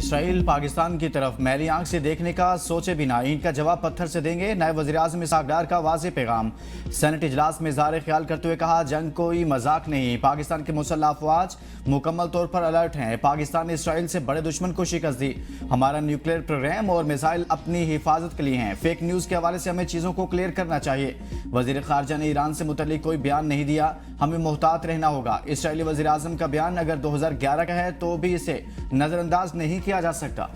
Israel Pakistan की तरफ मैली आंख से देखने का सोचे बिना ईंट का जवाब पत्थर से देंगे। नए वज़ीर-ए-आज़म इसहाक डार का वाज़ेह पैगाम। सेनेट इजलास में इज़हार ख्याल करते हुए कहा, जंग कोई मजाक नहीं। पाकिस्तान के मुसल्लह अफवाज मुकम्मल तौर पर अलर्ट हैं। पाकिस्तान ने इसराइल से बड़े दुश्मन को शिकस्त दी। हमारा न्यूक्लियर प्रोग्राम और मिसाइल अपनी हिफाजत के लिए हैं। फेक न्यूज़ के हवाले से हमें चीज़ों को क्लियर करना चाहिए। वज़ीर ख़ारजा ने ईरान से मुतल्लिक कोई बयान नहीं दिया। हमें मोहतात रहना होगा। इसराइली वज़ीर-ए-आज़म का बयान अगर 2011 का है तो भी इसे नजरअंदाज नहीं किया जा सकता।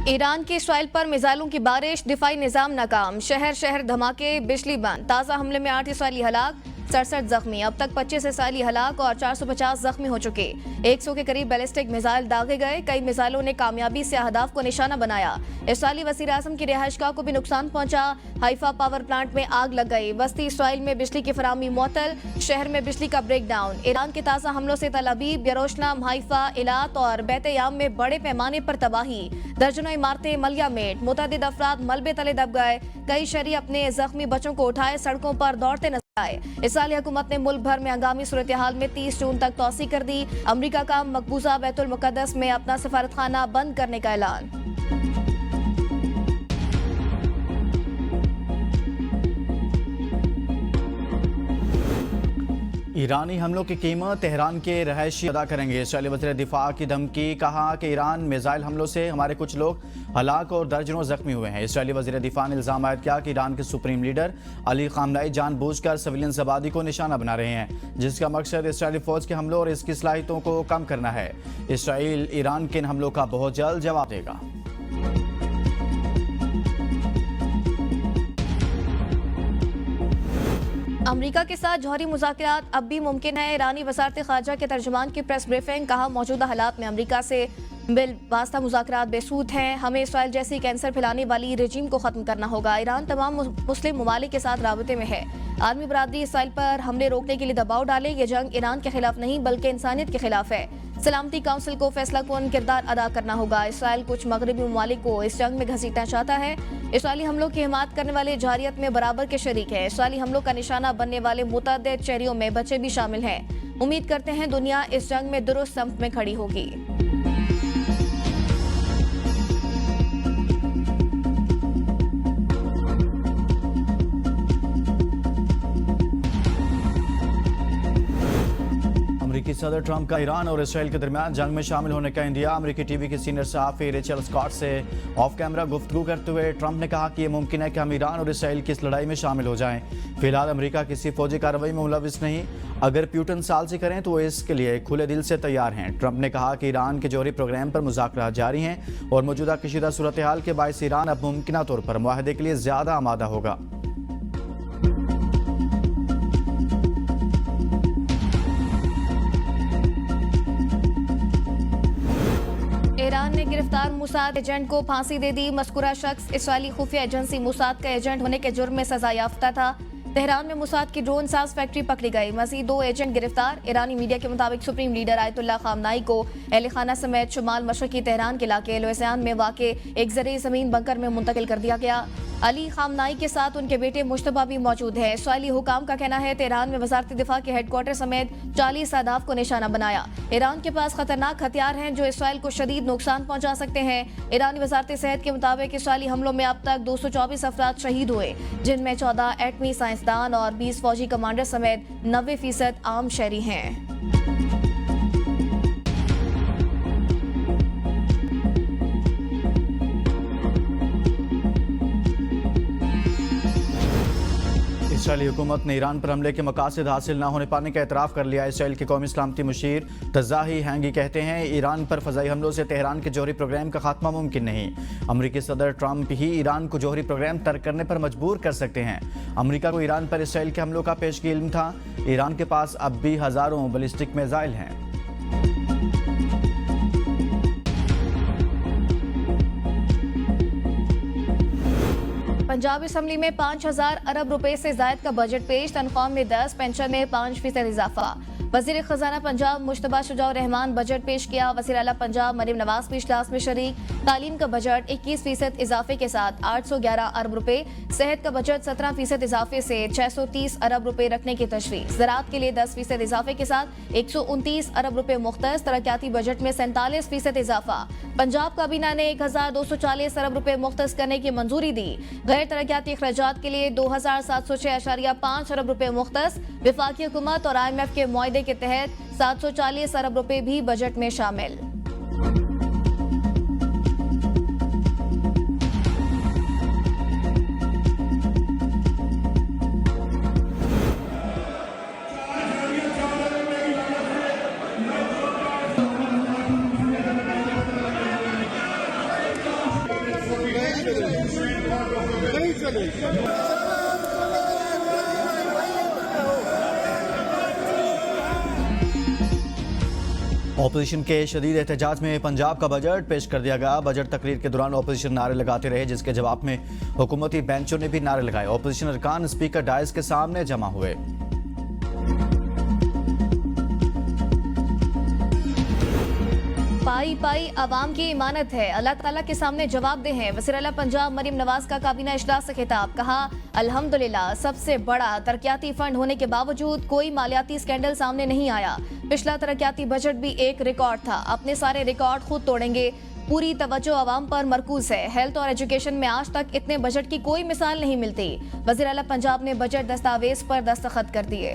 ईरान के इसराइल पर मिसाइलों की बारिश, दिफाई निजाम नाकाम। शहर शहर धमाके, बिजली बंद। ताज़ा हमले में 8 इसराइली हलाक, 67 जख्मी। अब तक 25 इसराइली हलाक और 450 जख्मी हो चुके। 100 के करीब बैलिस्टिक मिसाइल दागे गए। कई मिसाइलों ने कामयाबी से अहदाफ को निशाना बनाया। इसराइली वज़ीर-ए-आज़म की रिहाइशगाह को भी नुकसान पहुंचा। हाइफा पावर प्लांट में आग लग गई। वस्ती इसराइल में बिजली की फराहमी मुअत्तल। शहर में बिजली का ब्रेकडाउन। ईरान के ताज़ा हमलों से तल अबीब, यरूशलेम, हाइफा, इलात और बैत-ए-याम में बड़े पैमाने पर तबाही। दर्जनों इमारतें मलयामेट। मुतअद्दिद अफराद मलबे तले दब गए। कई शहरी अपने जख्मी बच्चों को उठाए सड़कों पर दौड़ते नजर आए। इसराइली हुकूमत ने मुल्क भर में हंगामी सूरत हाल में 30 जून तक तौसी कर दी। अमरीका का मकबूजा बैतुल मुक़द्दस में अपना सफारतखाना बंद करने का ऐलान। ईरानी हमलों की कीमत तेहरान के रहायशी अदा करेंगे। इसराइली वज़ीर दिफा की धमकी। कहा कि ईरान मिसाइल हमलों से हमारे कुछ लोग हलाक और दर्जनों जख्मी हुए हैं। इसराइली वज़ीर दिफा ने इल्ज़ाम आयद किया कि ईरान के सुप्रीम लीडर अली ख़ामनेई जानबूझकर सिविलियन आबादी को निशाना बना रहे हैं, जिसका मकसद इसराइली फ़ौज के हमलों और इसकी सलाहियतों को कम करना है। इसराइल ईरान के इन हमलों का बहुत जल्द जवाब देगा। अमरीका के साथ जौहरी मुज़ाकरात अब भी मुमकिन है। ईरानी वज़ारत ख़ारजा के तर्जुमान की प्रेस ब्रीफिंग। कहा, मौजूदा हालात में अमरीका से बिलवास्ता मुज़ाकरात बेसूद हैं। हमें इसराइल जैसी कैंसर फैलाने वाली रजीम को ख़त्म करना होगा। ईरान तमाम मुस्लिम ममालिक के साथ राबते में है। आलमी बरादरी इसराइल पर हमले रोकने के लिए दबाव डाले। ये जंग ईरान के खिलाफ नहीं बल्कि इंसानियत के खिलाफ है। सलामती काउंसिल को फैसला कौन किरदार अदा करना होगा। इसराइल कुछ मगरबी ममालिक को इस जंग में घसीटना चाहता है। इसराइली हमलों की हिमायत करने वाले जारियत में बराबर के शरीक है। इसराइली हमलों का निशाना बनने वाले मुतअद्दिद शहरियों में बच्चे भी शामिल हैं। उम्मीद करते हैं दुनिया इस जंग में दुरुस्त संफ में खड़ी होगी। अमेरिकी सदर ट्रंप का ईरान और इसराइल के दरमियान जंग में शामिल होने का इंदिया। अमेरिकी टीवी की सीनियर सहाफ़ी रेचल स्कॉट से ऑफ कैमरा गुफ्तगू करते हुए ट्रंप ने कहा कि यह मुमकिन है कि हम ईरान और इसराइल की इस लड़ाई में शामिल हो जाएं। फिलहाल अमेरिका किसी फौजी कार्रवाई में मुलविस नहीं। अगर प्यूटन सालसी करें तो इसके लिए खुले दिल से तैयार हैं। ट्रंप ने कहा कि ईरान के जौहरी प्रोग्राम पर मुज़ाकरात जारी हैं और मौजूदा कशीदा सूरत हाल के बायस ईरान अब मुमकिन तौर पर मुआहदे के लिए ज़्यादा आमादा होगा। ईरान ने गिरफ्तार मोसाद एजेंट को फांसी दे दी। मज़कूरा शख्स इसराइली खुफिया एजेंसी मोसाद का एजेंट होने के जुर्म में सजा याफ्ता था। तेहरान में मोसाद की ड्रोन साज फैक्ट्री पकड़ी गई। मज़ीद 2 एजेंट गिरफ्तार। ईरानी मीडिया के मुताबिक सुप्रीम लीडर आयतुल्लाह ख़ामनेई को अहल खाना समेत शुमाल मशरक़ी तेहरान के इलाके लुइसियाना में वाक़े एक ज़रई ज़मीन बंकर में मुंतकिल कर दिया गया। अली ख़ामनेई के साथ उनके बेटे मुश्तबा भी मौजूद है। इसराइली हुकाम का कहना है तेहरान में वज़ारत दिफा के हेडक्वार्टर समेत 40 अहदाफ को निशाना बनाया। ईरान के पास खतरनाक हथियार हैं जो इसराइल को शदीद नुकसान पहुंचा सकते हैं। ईरानी वज़ारत सेहत के मुताबिक इसराइली हमलों में अब तक 224 अफराद शहीद हुए, जिनमें 14 एटमी साइंसदान और 20 फौजी कमांडर समेत 90% आम शहरी हैं। इसराइली हुकूमत ने ईरान पर हमले के मकासद हासिल न होने पाने का एतराफ़ कर लिया। इसराइल के कौमी सलामती मुशीर तज़ाही हैंगी कहते हैं ईरान पर फ़ज़ाई हमलों से तेहरान के जौहरी प्रोग्राम का खात्मा मुमकिन नहीं। अमरीकी सदर ट्रंप ही ईरान को जौहरी प्रोग्राम तर्क करने पर मजबूर कर सकते हैं। अमरीका को ईरान पर इसराइल के हमलों का पेशगी इल्म था। ईरान के पास अब भी हज़ारों बैलिस्टिक मिसाइल हैं। पंजाब असम्बली में 5,000 अरब रुपए से जायद का बजट पेश, तनख्वाह में 10, पेंशन में 5% इजाफा। वजीर खजाना पंजाब मुश्तबा शुजाउर रहमान बजट पेश किया। वजीर आला पंजाब मरीम नवाज भी इजलास में शरीक। तालीम का बजट 21% इजाफे के साथ 811 अरब रुपए, सेहत का बजट 17% इजाफे से 630 अरब रुपए रखने की तजवीज़। ज़राअत के लिए 10% इजाफे के साथ 129 अरब रुपए मुख्तस। तरक्याती बजट में 47% इजाफा। पंजाब काबीना ने 1,240 अरब रुपए मुख्तस करने की मंजूरी दी। गैर तरक्याती अखराजात के लिए 2,706.5 अरब रुपए मुख्तस। वफाकी हुकूमत और IMF के मुआहदे के तहत 740 अरब रुपए भी बजट में शामिल। ऑपोजिशन के शदीद एहतजाज में पंजाब का बजट पेश कर दिया गया। बजट तकरीर के दौरान ऑपोजिशन नारे लगाते रहे, जिसके जवाब में हुकूमती बेंचों ने भी नारे लगाए। ऑपोजिशन अरकान स्पीकर डायस के सामने जमा हुए। पाई पाई अवाम की इमानत है, अल्लाह ताला के सामने जवाबदेह हैं। वज़ीर आला पंजाब मरीम नवाज का काबीना इजलास से खिताब, कहा अल्हम्दुलिल्लाह सबसे बड़ा तरक्याती फंड होने के बावजूद कोई मालियाती स्कैंडल सामने नहीं आया। पिछला तरक्याती बजट भी एक रिकॉर्ड था, अपने सारे रिकॉर्ड खुद तोड़ेंगे। पूरी तवज्जो अवाम पर मरकूज है। हेल्थ और एजुकेशन में आज तक इतने बजट की कोई मिसाल नहीं मिलती। वज़ीर आला पंजाब ने बजट दस्तावेज पर दस्तखत कर दिए।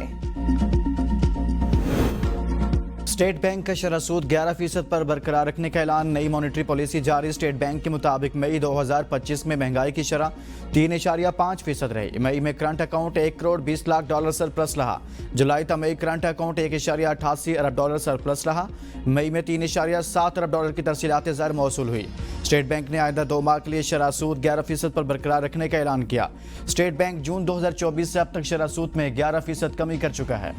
स्टेट बैंक का शरह सूद 11% पर बरकरार रखने का ऐलान। नई मॉनेटरी पॉलिसी जारी। स्टेट बैंक के मुताबिक मई 2025 में महंगाई की शरह 3.5% रही। मई में current account $1 crore 20 lakh surplus रहा। जुलाई तक मई करंट अकाउंट $1.88 अरब सरप्लस रहा। मई में $3.7 अरब की तरसीलात ज़र मौसूल हुई। स्टेट बैंक ने आइंदा 2 माह के लिए शरह सूद 11% पर बरकरार रखने का ऐलान किया। स्टेट बैंक जून 2024 से अब तक शरह सूद में 11% कमी कर चुका है।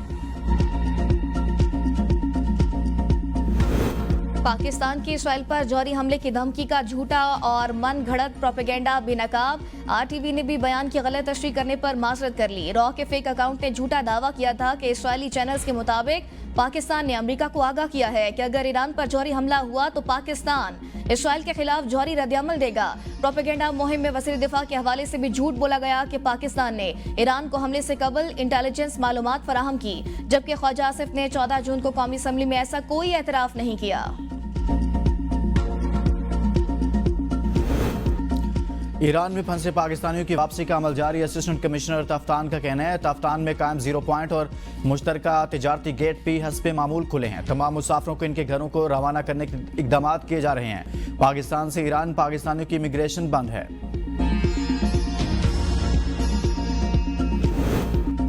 पाकिस्तान की इसराइल पर जौहरी हमले की धमकी का झूठा और मन घड़त प्रोपेगेंडा बेनकाब। RTV ने भी बयान की गलत तशरीह करने पर माजरत कर ली। रॉ के फेक अकाउंट ने झूठा दावा किया था कि इसराइली चैनल्स के मुताबिक पाकिस्तान ने अमेरिका को आगाह किया है कि अगर ईरान पर जौहरी हमला हुआ तो पाकिस्तान इसराइल के खिलाफ जौहरी रद्दअमल देगा। प्रोपेगेंडा मुहिम में वज़ीर दिफा के हवाले से भी झूठ बोला गया कि पाकिस्तान ने ईरान को हमले से कबल इंटेलिजेंस मालूमात फराहम की, जबकि ख्वाजा आसिफ ने 14 जून को कौमी असम्बली में ऐसा कोई एतराफ नहीं किया। ईरान में फंसे पाकिस्तानियों की वापसी का अमल जारी। असिस्टेंट कमिश्नर तफ्तान का कहना है तफ्तान में कायम 0 पॉइंट और मुश्तरका तिजारती गेट भी हस्बे मामूल खुले हैं। तमाम मुसाफिरों को इनके घरों को रवाना करने के इकदाम किए जा रहे हैं। पाकिस्तान से ईरान पाकिस्तानियों की इमिग्रेशन बंद है।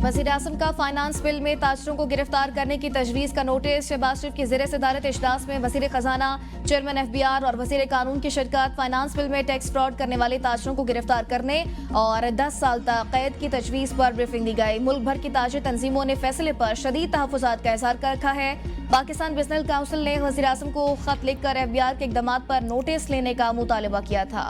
वज़ीर आज़म का फाइनेंस बिल में ताजरों को गिरफ्तार करने की तजवीज़ का नोटिस। शहबाज शरीफ की ज़ेर सदारत इजलास में वज़ीर खजाना, चेयरमैन FBR और वज़ीर कानून की शिरकत। फाइनेंस बिल में टैक्स फ्रॉड करने वाले ताजरों को गिरफ्तार करने और 10 साल तक कैद की तजवीज़ पर ब्रीफिंग दी गई। मुल्क भर की ताजिर तंजीमों ने फैसले पर शदीद तहफ़्फ़ुज़ात का इज़हार कर रखा है। पाकिस्तान बिजनेस काउंसिल ने वज़ीर आज़म को खत लिखकर FBR के इक़दामात पर नोटिस लेने का मुतालबा किया था।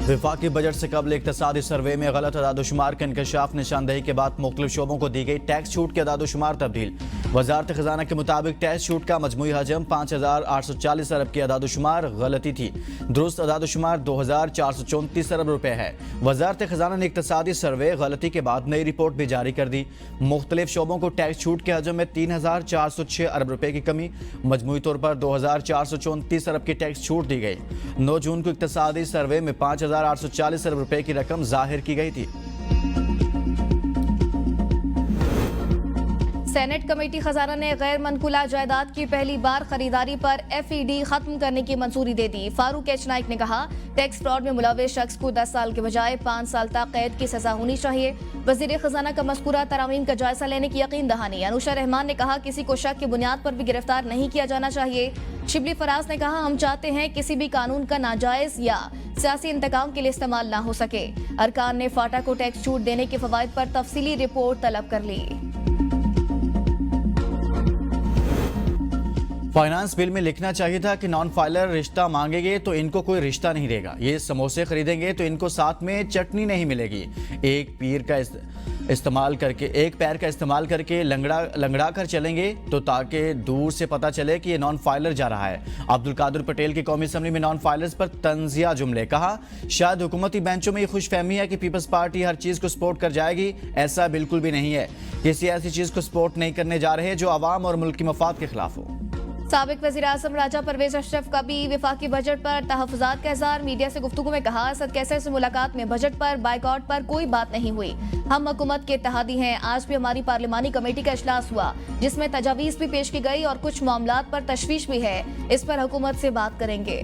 विफाकी बजट से कबल इक़्तिसादी सर्वे में गलत अदादोशुमार के इंकशाफ निशानदही के बाद मुख्तलिफ शोबों को दी गई टैक्स छूट के अदादोशुमार तब्दील। वजारत खजाना के मुताबिक टैक्स छूट का मजमूई हजम 5,840 अरब की अदादोशुमार गलती थी। दुरुस्त अदादोशुमार 2,434 अरब रुपए है। वजारत खजाना ने इक़्तिसादी सर्वे गलती के बाद नई रिपोर्ट भी जारी कर दी। मुख्तलिफ शोबों को टैक्स छूट के हजम में 3,406 अरब रुपए की कमी, मजमूई तौर पर 2,434 अरब की टैक्स छूट दी गई। 9 जून को इक़्तिसादी सर्वे में 5,840 अरब रुपए की रकम जाहिर की गई थी। सेनेट कमेटी खजाना ने गैर मनकुला जायदाद की पहली बार खरीदारी पर FED खत्म करने की मंजूरी दे दी। फारूक एच नाइक ने कहा टैक्स फ्रॉड में मुलविस शख्स को 10 साल के बजाय 5 साल तक कैद की सजा होनी चाहिए। वजीर खजाना का मज़कूरा तरामीम का जायजा लेने की यकीन दहानी। अनुशा रहमान ने कहा किसी को शक की बुनियाद पर भी गिरफ्तार नहीं किया जाना चाहिए। शिबली फराज ने कहा हम चाहते हैं किसी भी कानून का नाजायज या सियासी इंतकाम के लिए इस्तेमाल ना हो सके। अरकान ने फाटा को टैक्स छूट देने के फवाइद पर तफसीली रिपोर्ट तलब कर ली। फाइनेंस बिल में लिखना चाहिए था कि नॉन फाइलर रिश्ता मांगेंगे तो इनको कोई रिश्ता नहीं देगा, ये समोसे खरीदेंगे तो इनको साथ में चटनी नहीं मिलेगी। एक पैर का इस्तेमाल करके लंगड़ा कर चलेंगे तो ताकि दूर से पता चले कि ये नॉन फाइलर जा रहा है। अब्दुल कादिर पटेल की कौमी असम्बली में नॉन फाइलर्स पर तंजिया जुमले, कहा शायद हुकूमती बेंचों में ये खुशफहमी है कि पीपल्स पार्टी हर चीज को सपोर्ट कर जाएगी, ऐसा बिल्कुल भी नहीं है। किसी ऐसी चीज को सपोर्ट नहीं करने जा रहे जो आवाम और मुल्क की मफाद के खिलाफ हो। साबिक वज़ीर आज़म राजा परवेज अशरफ का भी वफाकी बजट पर तहफ़्फ़ुज़ात का इज़हार। मीडिया से गुफ्तगू में कहा, असद कैसर से मुलाकात में बजट पर बाइकआउट पर कोई बात नहीं हुई। हम हुकूमत के इत्तेहादी हैं। आज भी हमारी पार्लिमानी कमेटी का इजलास हुआ जिसमें तजावीज़ भी पेश की गई और कुछ मामलात पर तशवीश भी है। इस पर हुकूमत से बात करेंगे।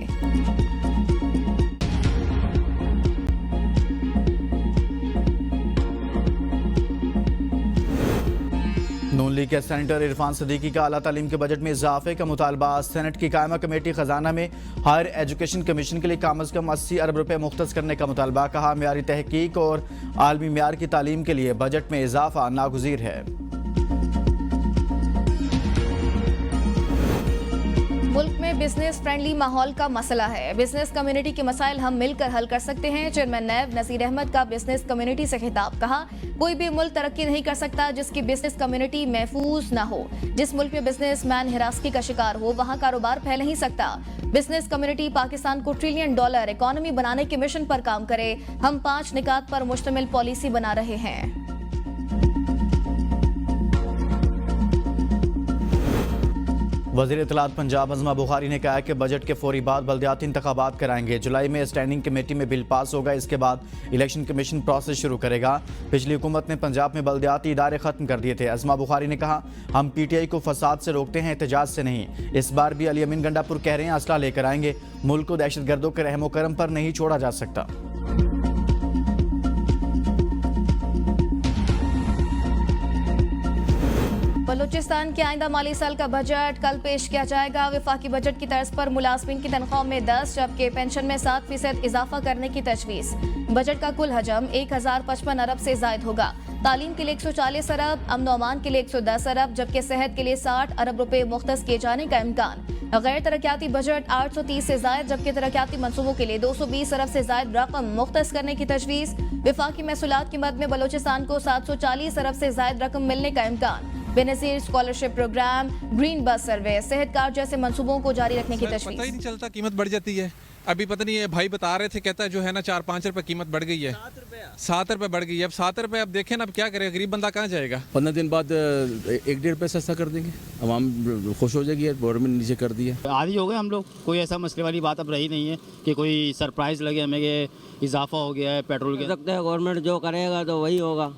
नून लीग के सेनेटर इरफान सदीकी का आला तालीम के बजट में इजाफे का मुतालबा। सेनेट की कायमा कमेटी खजाना में हायर एजुकेशन कमीशन के लिए कम अज कम 80 अरब रुपए मुख्तस करने का मुतालबा। कहा, म्यारी तहकीक और आलमी म्यार की तालीम के लिए बजट में इजाफा नागुज़ीर है। मुल्क में बिजनेस फ्रेंडली माहौल का मसला है। बिजनेस कम्युनिटी के मसाइल हम मिलकर हल कर सकते हैं। चेयरमैन नैब नसीर अहमद का बिजनेस कम्युनिटी से खिताब। कहा, कोई भी मुल्क तरक्की नहीं कर सकता जिसकी बिजनेस कम्युनिटी महफूज ना हो। जिस मुल्क में बिजनेसमैन हिरासगी का शिकार हो वहाँ कारोबार फैल नहीं सकता। बिजनेस कम्युनिटी पाकिस्तान को $1 ट्रिलियन इकोनॉमी बनाने के मिशन पर काम करे। हम 5 निकात पर मुश्तमिल पॉलिसी बना रहे हैं। वज़ीर इत्तलात पंजाब अज़मा बुखारी ने कहा कि बजट के फौरी बाद बल्दियाती इंतखाबात कराएंगे। जुलाई में स्टैंडिंग कमेटी में बिल पास होगा, इसके बाद इलेक्शन कमीशन प्रोसेस शुरू करेगा। पिछली हुकूमत ने पंजाब में बल्दियाती इदारे खत्म कर दिए थे। अज़मा बुखारी ने कहा, हम PTI को फसाद से रोकते हैं, एहतजाज से नहीं। इस बार भी अली अमीन गंडापुर कह रहे हैं असला लेकर आएंगे। मुल्क को दहशतगर्दों के रहमो करम पर नहीं छोड़ा जा सकता। बलूचिस्तान के आइंदा माली साल का बजट कल पेश किया जाएगा। वफाकी बजट की तर्ज पर मुलाजमीन की तनख्वाह में 10 जबकि पेंशन में 7% इजाफा करने की तजवीज़। बजट का कुल हजम 1055 अरब से जायद होगा। तालीम के लिए 140 अरब, अमन व अमान के लिए 110 अरब जबकि सेहत के लिए 60 अरब रुपए मुख्तस किए जाने का इम्कान। गैर तरक्याती बजट 830 से जायद जबकि तरक्याती मनसूबों के लिए 220 अरब से जायद रकम मुख्तस करने की तजवीज़। वफाकी महसूलात की मद में बलूचिस्तान को 740 अरब से जायद रकम मिलने का इम्कान। Benazir scholarship programme, green bus service, सेहत कार्ड जैसे मंसूबों को जारी रखने की तजवीज़। पता ही नहीं चलता, कीमत बढ़ जाती है। अभी पता नहीं है, भाई बता रहे थे, कहता है जो है ना 4-5 रुपए कीमत बढ़ गई है। 7 रुपए बढ़ गई है। अब 7 रुपए अब देखें ना, अब क्या करेगा गरीब बंदा, कहाँ जाएगा। 15 दिन बाद 1-1.5 रुपये सस्ता कर देंगे, आवाम खुश हो जाएगी। गवर्नमेंट नीचे कर दिया, आदि हो गए हम लोग। कोई ऐसा मसले वाली बात अब रही नहीं है कि कोई सरप्राइज लगे हमें कि इजाफा हो गया है पेट्रोल के। सकते हैं गवर्नमेंट जो करेगा तो वही होगा।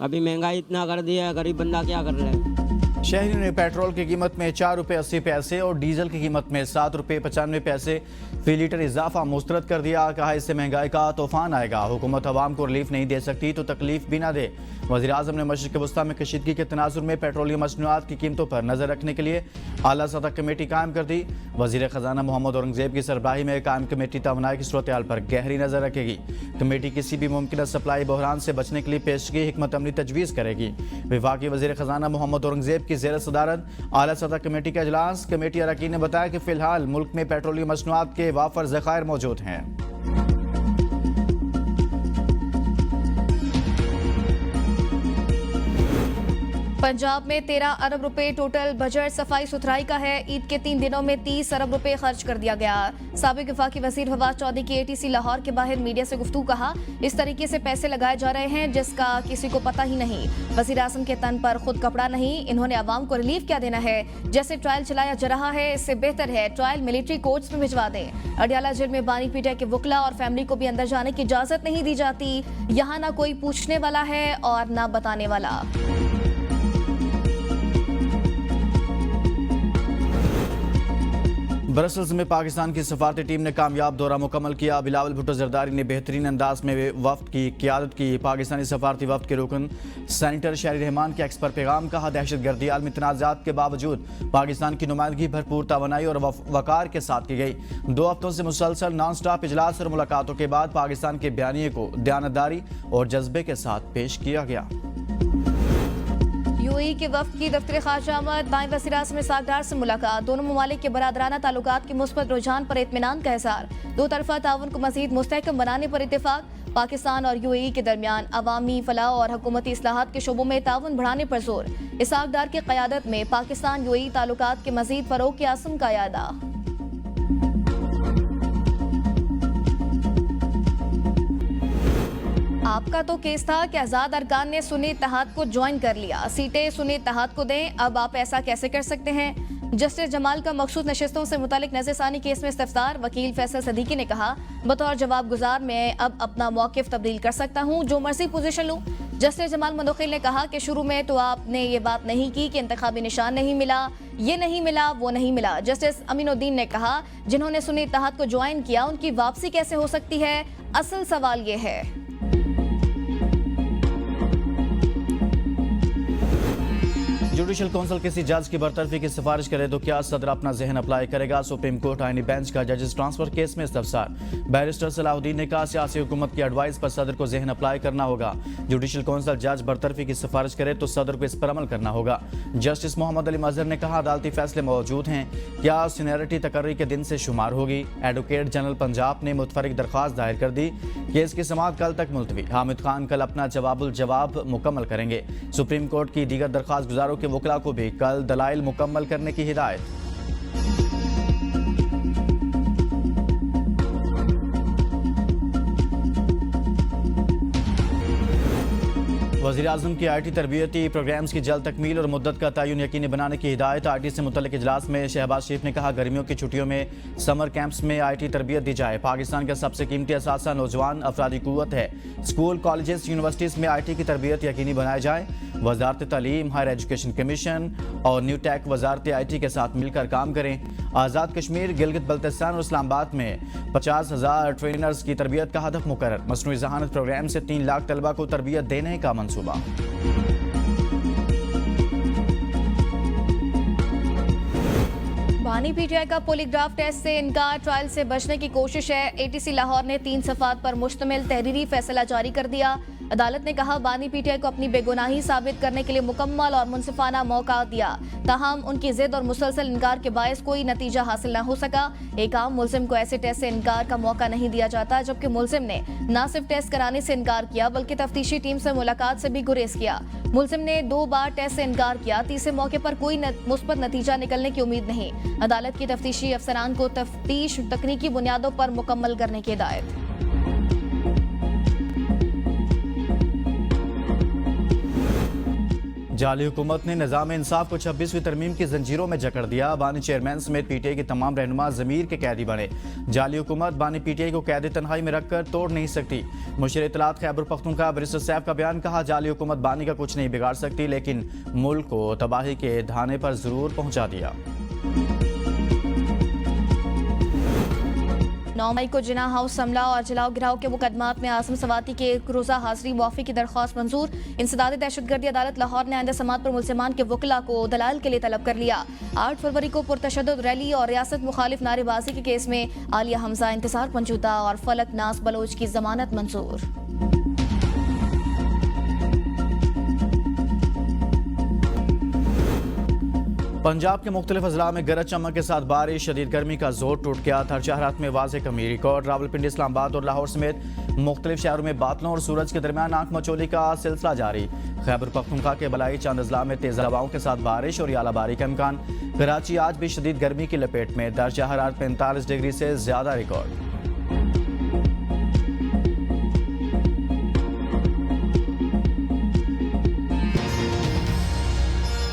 अभी महंगाई इतना कर दिया है, गरीब बंदा क्या कर रहा है। शहरियों ने पेट्रोल की कीमत में 4 रुपये 80 पैसे और डीजल की कीमत में 7 रुपये 95 पैसे फी लीटर इजाफा मुस्तरद कर दिया। कहा, इससे महंगाई का तूफान आएगा। हुकूमत अवाम को रिलीफ नहीं दे सकती तो तकलीफ भी ना दे। वज़ीर आज़म ने मशरिक़ वस्ता में कशीदगी के तनाजुर में पेट्रोलियम मसनूआत की कीमतों पर नजर रखने के लिए आला सतह कमेटी कायम कर दी। वज़ीर ख़जाना मोहम्मद औरंगज़ेब की सरबराही में कायम कमेटी तवानाई की सूरत हाल पर गहरी नजर रखेगी। कमेटी किसी भी मुमकिन सप्लाई बहरान से बचने के लिए पेशगी हिकमत अमली तजवीज़ करेगी। वफाकी वज़ीर ख़जाना मोहम्मद औरंगज़ेब की ज़ेर सदारत आला सतह कमेटी का इजलास। कमेटी अरकान ने बताया कि फिलहाल मुल्क में पेट्रोलियम मसनूआत के वाफर ज़खायर मौजूद हैं। पंजाब में 13 अरब रुपए टोटल बजट सफाई सुथराई का है। ईद के 3 दिनों में 30 अरब रुपए खर्च कर दिया गया। साबिक वफाकी वजीर फवाद चौधरी की ATC लाहौर के बाहर मीडिया से गुफ्तगू। कहा, इस तरीके से पैसे लगाए जा रहे हैं जिसका किसी को पता ही नहीं। वजीर आज़म के तन पर खुद कपड़ा नहीं, इन्होंने आवाम को रिलीफ क्या देना है। जैसे ट्रायल चलाया जा रहा है इससे बेहतर है ट्रायल मिलिट्री कोर्ट्स में भिजवा दें। अडियाला जेल में बानी पीटे के वकला और फैमिली को भी अंदर जाने की इजाजत नहीं दी जाती। यहाँ ना कोई पूछने वाला है और ना बताने वाला। ब्रसल्स में पाकिस्तान की सफारती टीम ने कामयाब दौरा मुकम्मल किया। बिलावल भुट्टो जरदारी ने बेहतरीन अंदाज में वफ्द की क़ियादत की। पाकिस्तानी सफारती वफ्द के रुकन सेनेटर शारी रहमान के एक्स पर पैगाम। कहा, दहशतगर्दी आलमी तनाज़ात के बावजूद पाकिस्तान की नुमाइंदगी भरपूर तवानाई और वकार के साथ की गई। 2 हफ्तों से मुसलसल नॉन स्टॉप इजलास और मुलाकातों के बाद पाकिस्तान के बयानिए को दयानतदारी और जज्बे के साथ पेश किया गया। यूएई के वफ्द की दफ्तर खारजामद दाएं वज़ीर आज़म इसाक डार से मुलाकात। दोनों ममालिक के बरादराना ताल्लुकात के मुस्बत रुझान पर इत्मीनान का इज़हार। दो तरफा ताउन को मज़ीद मुस्तहकम बनाने पर इत्तेफाक। पाकिस्तान और यूएई के दरमियान अवामी फलाह और हुकूमती इस्लाहात के शोबों में ताउन बढ़ाने पर जोर। इसाक डार की क़यादत में पाकिस्तान यूएई ताल्लुकात के मज़ीद फ़रोग़ के आज़म का यादा। आपका तो केस था कि आज़ाद अरकान ने सुन्नी इत्तेहाद को ज्वाइन कर लिया, सीटें सुन्नी इत्तेहाद को दें, अब आप ऐसा कैसे कर सकते हैं? जस्टिस जमाल का मखसूस नशिस्तों से मुतालिक नज़रसानी केस में इस्तफसार। वकील फैसल सदीकी ने कहा, बतौर जवाब गुजार मैं अब अपना मौक़िफ़ तब्दील कर सकता हूँ, जो मर्जी पोजीशन लूँ। जस्टिस जमाल मंदोखिल ने कहा कि शुरू में तो आपने ये बात नहीं की कि इंतखाबी निशान नहीं मिला, ये नहीं मिला, वो नहीं मिला। जस्टिस अमीनुद्दीन ने कहा, जिन्होंने सुन्नी इत्तेहाद को ज्वाइन किया उनकी वापसी कैसे हो सकती है? असल सवाल ये है। जुडिशल काउंसिल किसी जज की बरतरफी की सिफारिश करे तो क्या सदर अपना जहन अप्लाई करेगा? सुप्रीम कोर्ट आईनी बेंच का जजेस ट्रांसफर केस में इस्तफसार। बैरिस्टर सलाहुद्दीन ने कहा, सियासी हुकूमत की एडवाइस पर सदर को जहन अप्लाई करना होगा। जुडिशल काउंसिल जज बरतरफी की सिफारिश करे तो सदर को इस पर अमल करना होगा। जस्टिस मोहम्मद अली मजहर ने कहा, अदालती फैसले मौजूद हैं, क्या सीनियरिटी तकर्री के दिन से शुमार होगी? एडवोकेट जनरल पंजाब ने मुतफरिक दरख्वास्त दायर कर दी। केस की समाअत कल तक मुलतवी। हामिद खान कल अपना जवाबुल जवाब मुकम्मल करेंगे। सुप्रीम कोर्ट की दीगर दरख्वास्त गुजारों के वकला को भी कल दलाइल मुकम्मल करने की हिदायत। वज़ीर-ए-आज़म की IT तरबियती प्रोग्राम्स की जल्द तकमील और मुद्दत का तयन यकीनी बनाने की हिदायत। IT से मुतल्लिक इजलास में शहबाज शरीफ ने कहा, गर्मियों की छुट्टियों में समर कैंप्स में IT तरबियत दी जाए। पाकिस्तान का सबसे कीमती असासा नौजवान अफरादी कुव्वत है। स्कूल, कॉलेजेस, यूनिवर्सिटीज़ में IT की तरबियत यकीनी बनाई जाए। वजारत तालीम, हायर एजुकेशन कमीशन और न्यू टेक वजारत IT के साथ मिलकर काम करें। आज़ाद कश्मीर, गिलगित बल्तिस्तान और इस्लामाबाद में 50,000 ट्रेनर्स की तरबियत का हदफ मुकर्रर। मसनूई ज़हानत प्रोग्राम से 3 लाख तलबा को तरबियत देने का मंसूबा। बानी PTI का पॉलीग्राफ टेस्ट से इनकार, ट्रायल से बचने की कोशिश है। ATC लाहौर ने 3 सफ़ात पर मुश्तमिल तहरीरी फैसला जारी कर दिया। अदालत ने कहा, बानी PTI को अपनी बेगुनाही साबित करने के लिए मुकम्मल और मुनसिफाना मौका दिया, ताहम उनकी जिद और मुसलसल इनकार के बायस कोई नतीजा हासिल न हो सका। एक आम मुल्जिम को ऐसे टेस्ट से इनकार का मौका नहीं दिया जाता, जबकि मुल्जिम ने न सिर्फ टेस्ट कराने से इनकार किया बल्कि तफ्तीशी टीम से मुलाकात से भी गुरेज किया। मुल्जिम ने 2 बार टेस्ट से इनकार किया, तीसरे मौके पर कोई मुस्बत नतीजा निकलने की उम्मीद नहीं। अदालत की तफ्तीशी अफसरान को तफ्तीश तकनीकी बुनियादों पर मुकम्मल करने की हिदायत। जाली हुकूमत ने निज़ाम इंसाफ को 26वीं तरमीम की जंजीरों में जकड़ दिया। बानी चेयरमैन समेत PTI के तमाम रहनुमा ज़मीर के कैदी बने। जाली हुकूमत बानी PTI को कैद तन्हाई में रखकर तोड़ नहीं सकती। मुशीर इत्तलात खैबर पख्तूनख्वा बैरिस्टर सैफ का बयान। कहा, जाली हुकूमत बानी का कुछ नहीं बिगाड़ सकती, लेकिन मुल्क को तबाही के धाने पर जरूर पहुंचा दिया। 9 मई को जिना हाउस हमला और जलाओ गिराव के मुकदमात में आसम सवाती की 1 रोज़ा हाजिरी मुआफ़ी की दरख्वास्त मंजूर। इंसदाद दहशतगर्दी अदालत लाहौर ने आइंदा समात पर मुल्ज़िमान के वकला को दलाल के लिए तलब कर लिया। 8 फरवरी को पुरतशद्दुद रैली और रियासत मुखालिफ नारेबाजी के केस में आलिया हमजा, इंतजार पंजूदा और फलक नाज बलोच की जमानत मंजूर। पंजाब के मुख्तलिफ अजला में गरज चमक के साथ बारिश, शदीद गर्मी का जोर टूट गया। हर शहरात में वाज़ेह कमी रिकॉर्ड। रावलपिंडी, इस्लामाबाद और लाहौर समेत मुख्तलिफ शहरों में बादलों और सूरज के दरमियान आंख मचोली का सिलसिला जारी। खैबर पख्तूनख्वा के बलाई चंद अजला में तेज हवाओं के साथ बारिश और यालाबारी का इम्कान। कराची आज भी शदीद गर्मी की लपेट में, दर्जा हरारत 45 डिग्री से ज्यादा रिकॉर्ड।